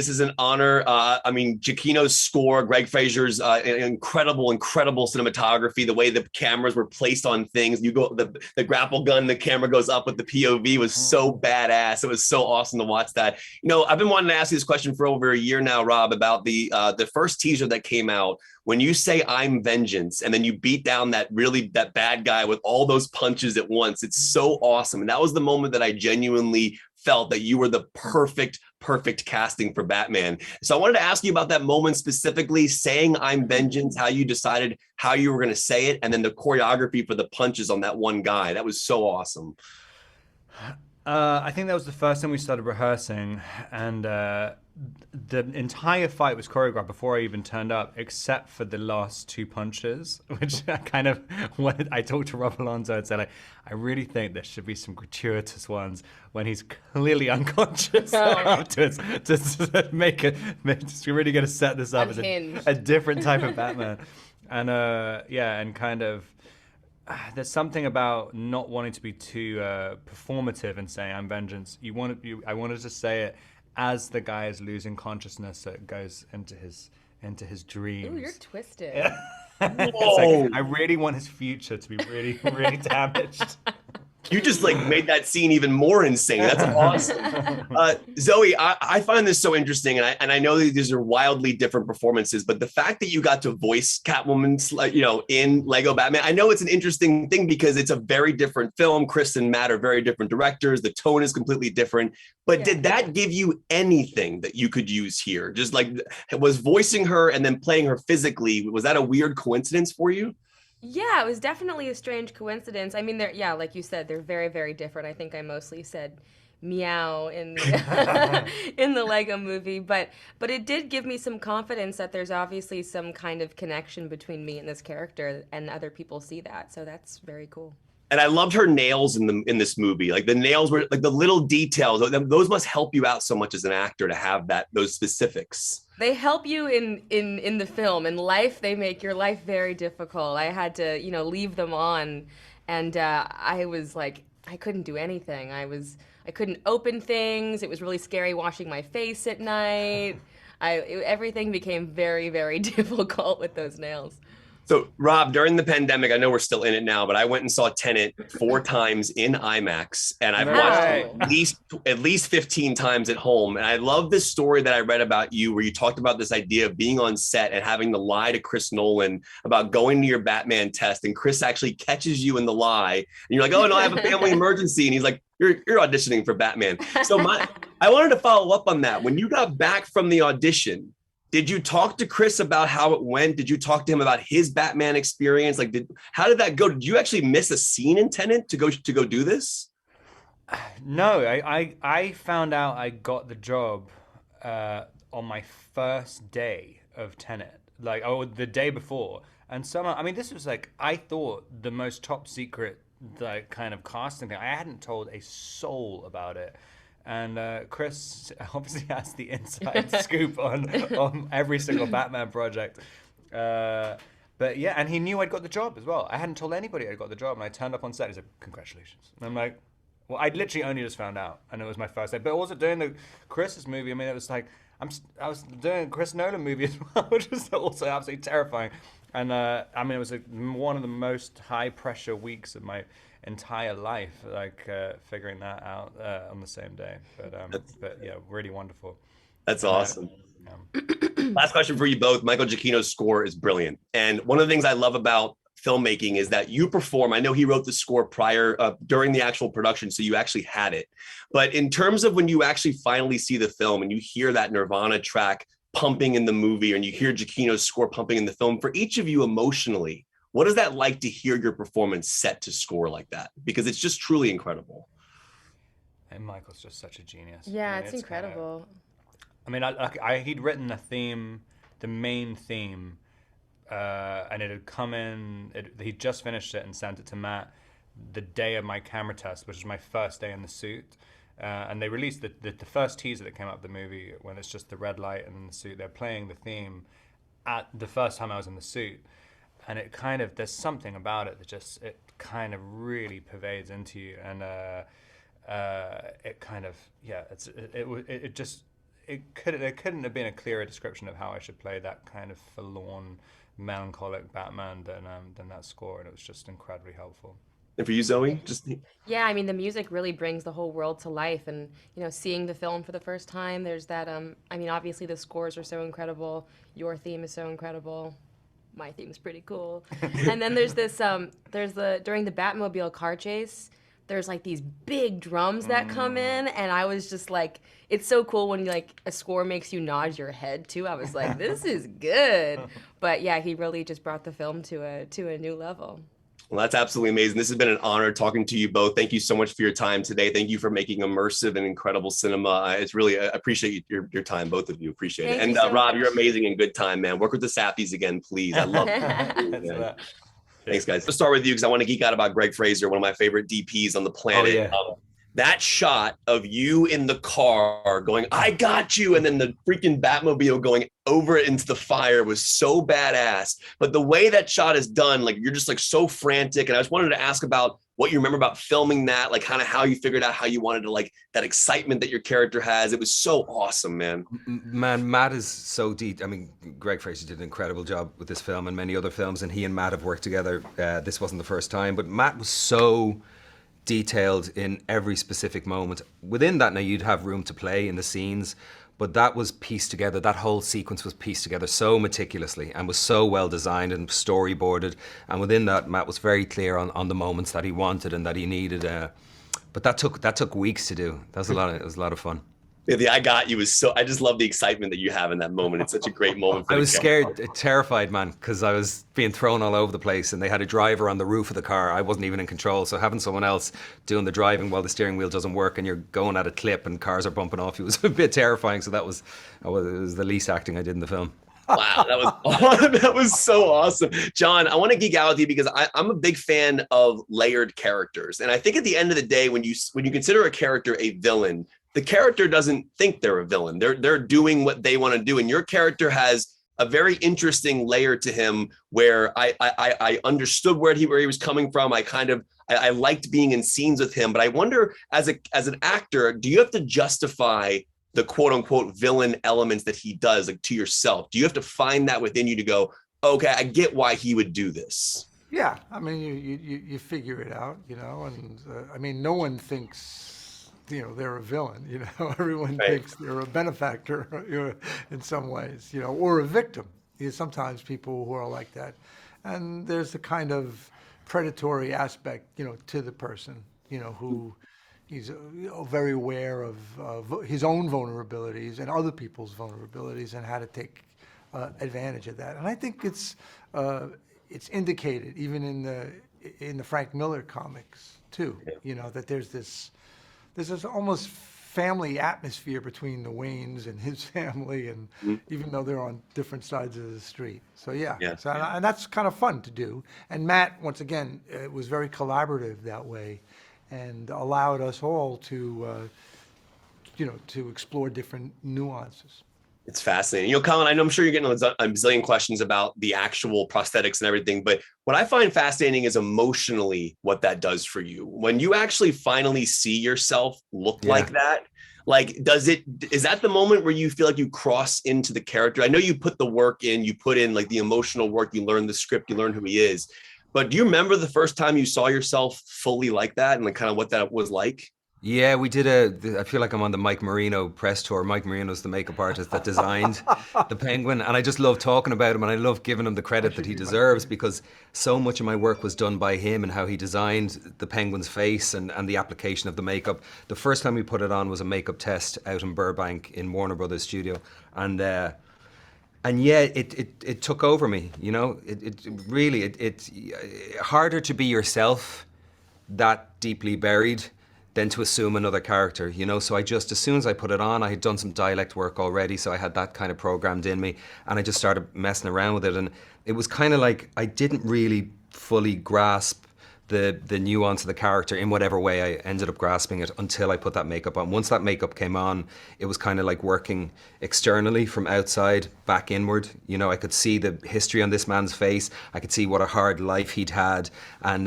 This is an honor. I mean, Giacchino's score, Greg Fraser's incredible cinematography, the way the cameras were placed on things. You go, the grapple gun, the camera goes up with the POV was so badass. It was so awesome to watch that. You know, I've been wanting to ask you this question for over a year now, Rob, about the first teaser that came out. When you say "I'm vengeance" and then you beat down that bad guy with all those punches at once, it's so awesome. And that was the moment that I genuinely felt that you were the perfect casting for Batman. So I wanted to ask you about that moment specifically, saying "I'm vengeance," how you decided how you were going to say it, and then the choreography for the punches on that one guy. That was so awesome. I think that was the first time we started rehearsing, and the entire fight was choreographed before I even turned up, except for the last two punches, which I kind of wanted. I talked to Rob Alonso and said, like, I really think there should be some gratuitous ones when he's clearly unconscious afterwards, to make it. Just really going to set this up as a different type of Batman, and and kind of. There's something about not wanting to be too performative and saying "I'm vengeance." I wanted to say it as the guy is losing consciousness, so it goes into his dreams. Ooh, you're twisted. Yeah. Like, I really want his future to be really damaged. You just like made that scene even more insane. That's awesome. Zoe, I find this so interesting, and I know that these are wildly different performances, but the fact that you got to voice Catwoman, you know, in Lego Batman, I know it's an interesting thing because it's a very different film. Chris and Matt are very different directors. The tone is completely different. But did that give you anything that you could use here? Just like, was voicing her and then playing her physically, was that a weird coincidence for you? Yeah, it was definitely a strange coincidence. I mean, like you said, they're very different. I think I mostly said meow in the in the Lego movie, but it did give me some confidence that there's obviously some kind of connection between me and this character, and other people see that. So that's very cool. And I loved her nails in this movie. Like the nails were like the little details. Those must help you out so much as an actor to have those specifics. They help you in the film. In life, they make your life very difficult. I had to, leave them on, and I was like, I couldn't do anything. I couldn't open things. It was really scary washing my face at night. Everything became very difficult with those nails. So, Rob, during the pandemic, I know we're still in it now, but I went and saw Tenet 4 times in IMAX, and I've watched it at least 15 times at home. And I love this story that I read about you, where you talked about this idea of being on set and having to lie to Chris Nolan about going to your Batman test, and Chris actually catches you in the lie, and you're like, "Oh no, I have a family emergency," and he's like, "You're auditioning for Batman." So I wanted to follow up on that. When you got back from the audition, did you talk to Chris about how it went? Did you talk to him about his Batman experience? Like, how did that go? Did you actually miss a scene in Tenet to go do this? No, I found out I got the job on my first day of Tenet, like the day before, and somehow, I mean, this was like, I thought the most top secret, like, kind of casting thing. I hadn't told a soul about it. And Chris obviously has the inside scoop on every single Batman project. But yeah, and he knew I'd got the job as well. I hadn't told anybody I'd got the job, and I turned up on set. He said, "Congratulations." And I'm like, well, I'd literally only just found out, and it was my first day. But also doing the Chris's movie, I mean, it was like, I was doing a Chris Nolan movie as well, which was also absolutely terrifying. And I mean, it was one of the most high pressure weeks of my entire life, like figuring that out on the same day. But yeah, really wonderful. That's awesome. Last question for you both. Michael Giacchino's score is brilliant, and one of the things I love about filmmaking is that you perform. I know he wrote the score during the actual production, so you actually had it. But in terms of when you actually finally see the film and you hear that Nirvana track pumping in the movie, and you hear Giacchino's score pumping in the film, for each of you emotionally, what is that like to hear your performance set to score like that? Because it's just truly incredible. And Michael's just such a genius. Yeah, I mean, it's incredible. He'd written the main theme, and it had come in. He'd just finished it and sent it to Matt the day of my camera test, which was my first day in the suit. And they released the first teaser that came out of the movie, when it's just the red light and the suit. They're playing the theme at the first time I was in the suit. And it kind of, there's something about it that it kind of really pervades into you, and it kind of, yeah, there couldn't have been a clearer description of how I should play that kind of forlorn, melancholic Batman than that score, and it was just incredibly helpful. And for you, Zoe, just Yeah, I mean, the music really brings the whole world to life. And, seeing the film for the first time, there's that, I mean, obviously the scores are so incredible. Your theme is so incredible. My theme's pretty cool. And then there's this, during the Batmobile car chase, there's like these big drums that come in. And I was just like, it's so cool when like a score makes you nod your head too. I was like, this is good. But yeah, he really just brought the film to a new level. Well, that's absolutely amazing. This has been an honor talking to you both. Thank you so much for your time today. Thank you for making immersive and incredible cinema. It's really, I appreciate your time, both of you. Appreciate it. And Rob, you're amazing and good time, man. Work with the Safdies again, please. I love it. Thanks, guys. Let's start with you because I want to geek out about Greg Fraser, one of my favorite DPs on the planet. Oh, yeah. That shot of you in the car going, I got you, and then the freaking Batmobile going over into the fire was so badass. But the way that shot is done, like you're just like so frantic. And I just wanted to ask about what you remember about filming that, like kind of how you figured out how you wanted to like that excitement that your character has. It was so awesome, man. Man, Matt is so deep. I mean, Greg Fraser did an incredible job with this film and many other films, and he and Matt have worked together. This wasn't the first time, but Matt was so detailed in every specific moment. Within that, now you'd have room to play in the scenes, but that was pieced together. That whole sequence was pieced together so meticulously and was so well designed and storyboarded. And within that, Matt was very clear on the moments that he wanted and that he needed. But that took weeks to do. It was a lot of fun. Yeah, the I got you was so, I just love the excitement that you have in that moment. It's such a great moment. I was scared, terrified, man, because I was being thrown all over the place and they had a driver on the roof of the car. I wasn't even in control. So having someone else doing the driving while the steering wheel doesn't work and you're going at a clip and cars are bumping off you was a bit terrifying. So it was the least acting I did in the film. Wow, that was so awesome. John, I want to geek out with you because I'm a big fan of layered characters. And I think at the end of the day, when you consider a character a villain, the character doesn't think they're a villain. They're doing what they want to do. And your character has a very interesting layer to him where I understood where he was coming from. I liked being in scenes with him, but I wonder as an actor, do you have to justify the quote unquote villain elements that he does like to yourself? Do you have to find that within you to go, okay, I get why he would do this? Yeah, I mean, you figure it out, and I mean, no one thinks, they're a villain, everyone thinks they're a benefactor in some ways, or a victim. Sometimes people who are like that. And there's the kind of predatory aspect, to the person, who he's very aware of his own vulnerabilities and other people's vulnerabilities and how to take advantage of that. And I think it's indicated even in the Frank Miller comics too, that there's this almost family atmosphere between the Waynes and his family, and even though they're on different sides of the street. So and that's kind of fun to do. And Matt, once again, was very collaborative that way, and allowed us all to explore different nuances. It's fascinating. Colin, I'm sure you're getting a bazillion questions about the actual prosthetics and everything, but what I find fascinating is emotionally what that does for you. When you actually finally see yourself look like that, like, is that the moment where you feel like you cross into the character? I know you put the work in, you put in like the emotional work, you learn the script, you learn who he is, but do you remember the first time you saw yourself fully like that and like kind of what that was like? Yeah, we did I feel like I'm on the Mike Marino press tour. Mike Marino's the makeup artist that designed the Penguin. And I just love talking about him and I love giving him the credit that he deserves because so much of my work was done by him and how he designed the Penguin's face and the application of the makeup. The first time we put it on was a makeup test out in Burbank in Warner Brothers studio. And yeah, it took over me, It really, it's harder to be yourself that deeply buried than to assume another character, So I just, as soon as I put it on, I had done some dialect work already, so I had that kind of programmed in me, and I just started messing around with it, and it was kind of like I didn't really fully grasp the nuance of the character in whatever way I ended up grasping it until I put that makeup on. Once that makeup came on, it was kind of like working externally from outside back inward. You know, I could see the history on this man's face. I could see what a hard life he'd had, and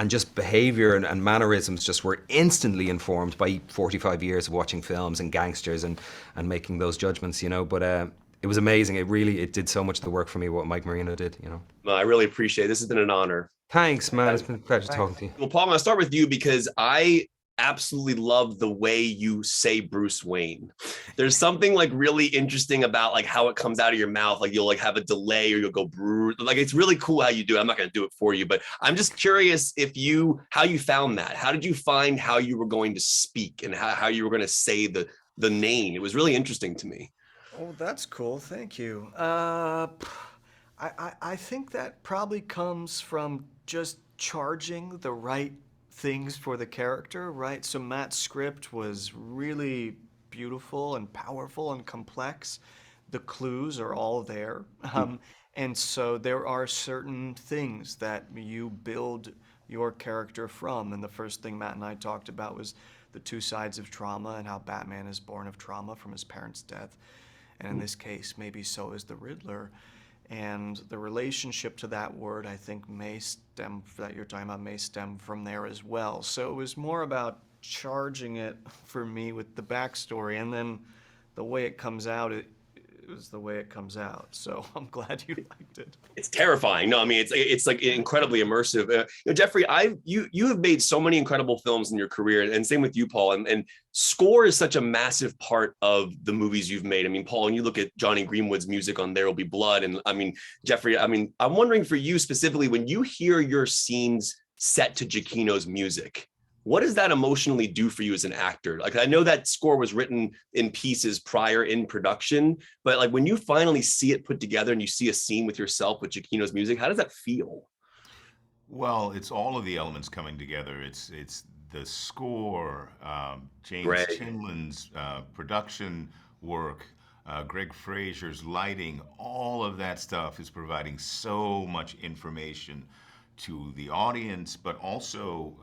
just behavior and mannerisms just were instantly informed by 45 years of watching films and gangsters and making those judgments, you know. But it was amazing. It did so much of the work for me, what Mike Marino did, you know. No, I really appreciate it. This has been an honor. Thanks, man. It's been a pleasure talking to you. Well, Paul, I'm going to start with you because I absolutely love the way you say Bruce Wayne. There's something like really interesting about like how it comes out of your mouth. Like you'll like have a delay or you'll go Bruce. Like it's really cool how you do it. I'm not going to do it for you, but I'm just curious how you found that. How did you find how you were going to speak and how you were going to say the name? It was really interesting to me. Oh, that's cool. Thank you. I think that probably comes from just charging the right things for the character, right? So Matt's script was really beautiful and powerful and complex. The clues are all there. And so there are certain things that you build your character from. And the first thing Matt and I talked about was the two sides of trauma and how Batman is born of trauma from his parents' death. And in this case, maybe so is the Riddler. And the relationship to that word, I think, that you're talking about may stem from there as well. So it was more about charging it for me with the backstory, and then the way it comes out, it was the way it comes out. So I'm glad you liked it. It's terrifying. No, I mean, it's like incredibly immersive. You know, Jeffrey, you have made so many incredible films in your career, and same with you, Paul. And score is such a massive part of the movies you've made. I mean, Paul, when you look at Johnny Greenwood's music on There Will Be Blood, and I mean, Jeffrey, I mean, I'm wondering for you specifically, when you hear your scenes set to Giacchino's music, what does that emotionally do for you as an actor? Like, I know that score was written in pieces prior in production, but like when you finally see it put together and you see a scene with yourself with Giacchino's music, how does that feel? Well, it's all of the elements coming together. It's the score, James Chinlin's production work, Greg Fraser's lighting, all of that stuff is providing so much information to the audience, but also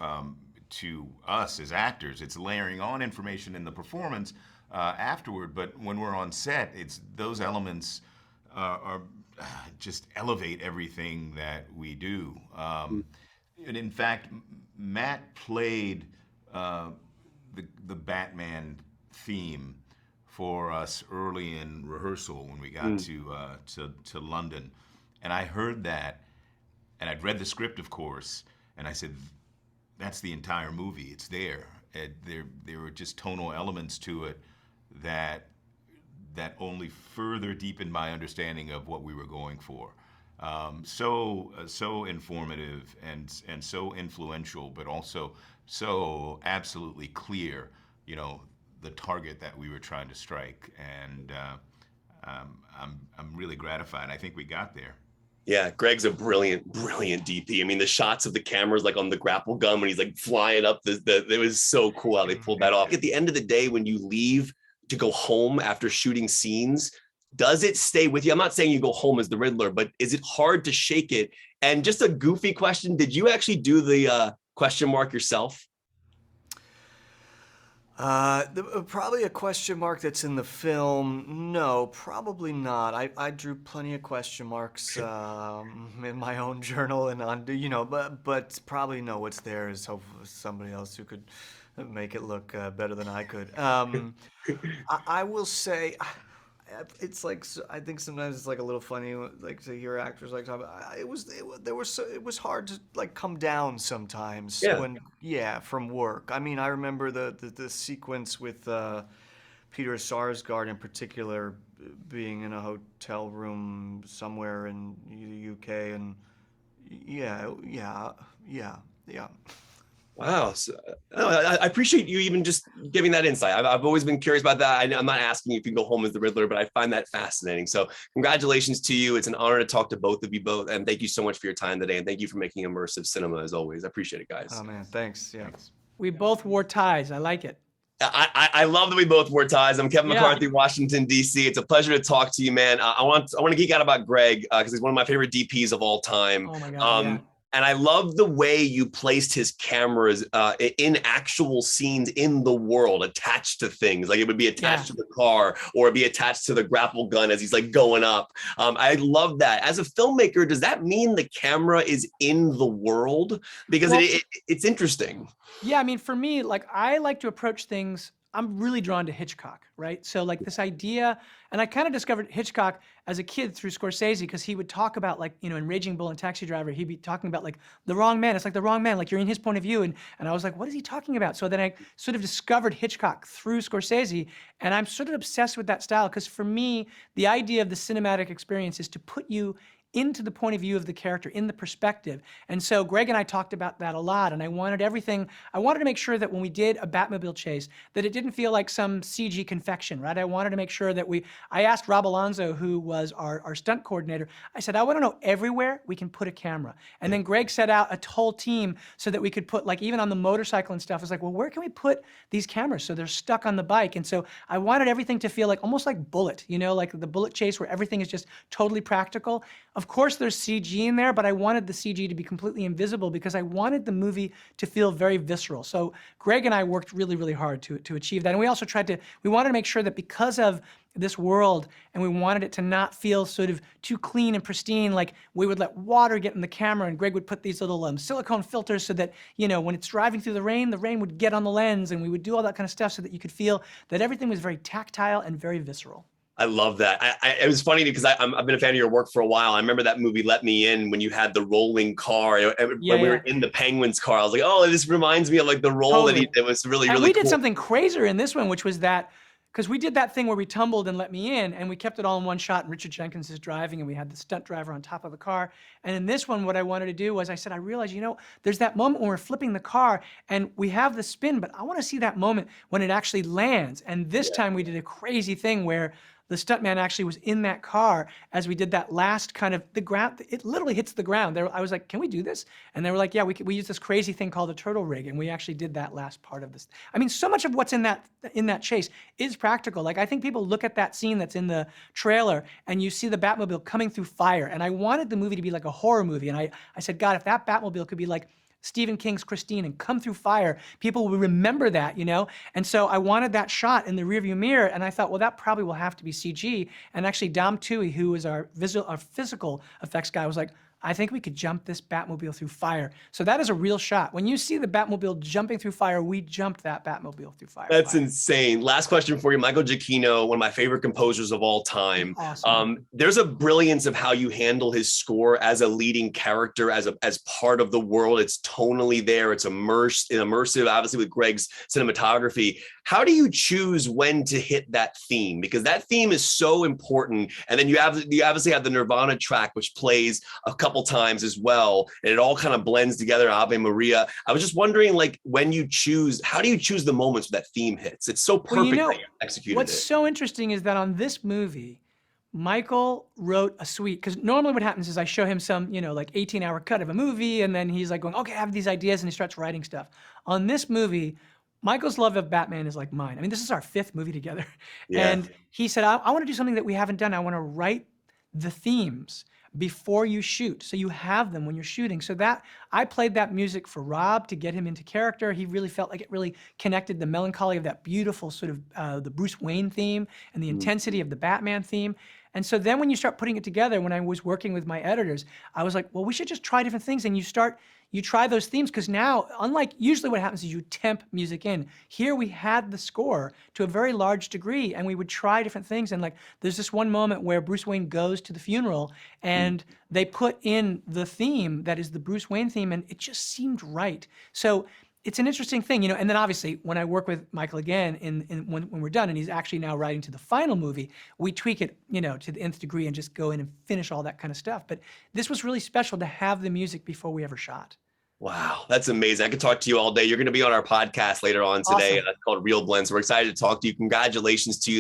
to us as actors. It's layering on information in the performance afterward, but when we're on set, it's those elements are just elevate everything that we do. And in fact, Matt played the Batman theme for us early in rehearsal when we got to London, and I heard that, and I'd read the script, of course, and I said, that's the entire movie. It's there. There were just tonal elements to it that only further deepened my understanding of what we were going for. So informative and so influential, but also so absolutely clear. You know, the target that we were trying to strike, and I'm really gratified. I think we got there. Yeah, Greg's a brilliant DP. I mean, the shots of the cameras like on the grapple gun when he's like flying up, it was so cool how they pulled that off. At the end of the day, when you leave to go home after shooting scenes, does it stay with you? I'm not saying you go home as the Riddler, but is it hard to shake it? And just a goofy question, did you actually do the question mark yourself? Probably a question mark that's in the film. No, probably not. I drew plenty of question marks in my own journal and on, you know, but probably no. What's there is hopefully somebody else who could make it look better than I could. I will say, it's like, I think sometimes it's like a little funny, like to hear actors like talk about. It was hard to like come down sometimes from work. I mean, I remember the sequence with Peter Sarsgaard in particular being in a hotel room somewhere in the UK, and yeah. Wow. So, I appreciate you even just giving that insight. I've always been curious about that. I'm not asking you if you can go home as the Riddler, but I find that fascinating. So congratulations to you. It's an honor to talk to both of you both. And thank you so much for your time today. And thank you for making immersive cinema as always. I appreciate it, guys. Oh, man. Thanks. Yeah. We both wore ties. I like it. I love that we both wore ties. I'm Kevin McCarthy, Washington, D.C. It's a pleasure to talk to you, man. I want to geek out about Greg because he's one of my favorite DPs of all time. Oh, my God. And I love the way you placed his cameras in actual scenes in the world, attached to things. Like it would be attached to the car, or it'd be attached to the grapple gun as he's like going up. I love that. As a filmmaker, does that mean the camera is in the world? Because it's interesting. Yeah, I mean, for me, like I like to approach things. I'm really drawn to Hitchcock, right? So like this idea, and I kind of discovered Hitchcock as a kid through Scorsese, because he would talk about, like, you know, in Raging Bull and Taxi Driver, he'd be talking about like the wrong man. It's like the wrong man, like you're in his point of view. And I was like, what is he talking about? So then I sort of discovered Hitchcock through Scorsese, and I'm sort of obsessed with that style, because for me, the idea of the cinematic experience is to put you into the point of view of the character, in the perspective. And so Greg and I talked about that a lot, and I wanted to make sure that when we did a Batmobile chase, that it didn't feel like some CG confection, right? I wanted to make sure that I asked Rob Alonzo, who was our stunt coordinator, I said, I want to know everywhere we can put a camera. And then Greg set out a whole team so that we could put, like, even on the motorcycle and stuff, it's like, well, where can we put these cameras so they're stuck on the bike? And so I wanted everything to feel like, almost like Bullet, you know, like the Bullet chase where everything is just totally practical. Of course, there's CG in there, but I wanted the CG to be completely invisible, because I wanted the movie to feel very visceral. So Greg and I worked really, really hard to achieve that. And we also we wanted to make sure that because of this world, and we wanted it to not feel sort of too clean and pristine, like we would let water get in the camera, and Greg would put these little silicone filters so that, you know, when it's driving through the rain would get on the lens, and we would do all that kind of stuff so that you could feel that everything was very tactile and very visceral. I love that. It was funny because I've been a fan of your work for a while. I remember that movie Let Me In, when you had the rolling car. When we were in the Penguins car, I was like, oh, this reminds me of like the role that it was really, and really we cool. did something crazier in this one, which was that, because we did that thing where we tumbled and Let Me In, and we kept it all in one shot, and Richard Jenkins is driving, and we had the stunt driver on top of the car. And in this one, what I wanted to do was, I said, I realized, you know, there's that moment when we're flipping the car, and we have the spin, but I want to see that moment when it actually lands. And this time we did a crazy thing where the stuntman actually was in that car as we did that last kind of, the ground, it literally hits the ground. I was like, can we do this? And they were like, yeah, we use this crazy thing called a turtle rig, and we actually did that last part of this. I mean, so much of what's in that chase is practical. Like, I think people look at that scene that's in the trailer, and you see the Batmobile coming through fire. And I wanted the movie to be like a horror movie. And I said, God, if that Batmobile could be like Stephen King's Christine and come through fire, people will remember that, you know? And so I wanted that shot in the rearview mirror, and I thought, well, that probably will have to be CG. And actually, Dom Toohey, who is our physical effects guy, was like, I think we could jump this Batmobile through fire. So that is a real shot. When you see the Batmobile jumping through fire, we jumped that Batmobile through fire. That's insane. Last question for you. Michael Giacchino, one of my favorite composers of all time. Awesome. There's a brilliance of how you handle his score as a leading character, as part of the world. It's tonally there. It's immersive, obviously, with Greg's cinematography. How do you choose when to hit that theme? Because that theme is so important. And then you obviously have the Nirvana track, which plays a couple times as well, and it all kind of blends together. Ave Maria. I was just wondering, like, how do you choose the moments where that theme hits? It's so perfect, well, you know, that you executed what's so interesting is that on this movie, Michael wrote a suite, because normally what happens is I show him some, you know, like 18-hour cut of a movie, and then he's like going, okay, I have these ideas, and he starts writing stuff. On this movie, Michael's love of Batman is like mine. I mean, this is our 5th movie together. Yeah. And he said, I want to do something that we haven't done. I want to write the themes before you shoot, so you have them when you're shooting. So that I played that music for Rob to get him into character. He really felt like it really connected the melancholy of that beautiful sort of the Bruce Wayne theme and the intensity of the Batman theme. And so then when you start putting it together, when I was working with my editors, I was like, well, we should just try different things. And you try those themes, because now, unlike usually what happens is you temp music in. Here we had the score to a very large degree, and we would try different things. And like, there's this one moment where Bruce Wayne goes to the funeral, and they put in the theme that is the Bruce Wayne theme, and it just seemed right. So it's an interesting thing, you know. And then obviously, when I work with Michael again, when we're done, and he's actually now writing to the final movie, we tweak it, you know, to the nth degree and just go in and finish all that kind of stuff. But this was really special to have the music before we ever shot. Wow, that's amazing. I could talk to you all day. You're going to be on our podcast later on today. Awesome. Called Real Blends. We're excited to talk to you. Congratulations to you.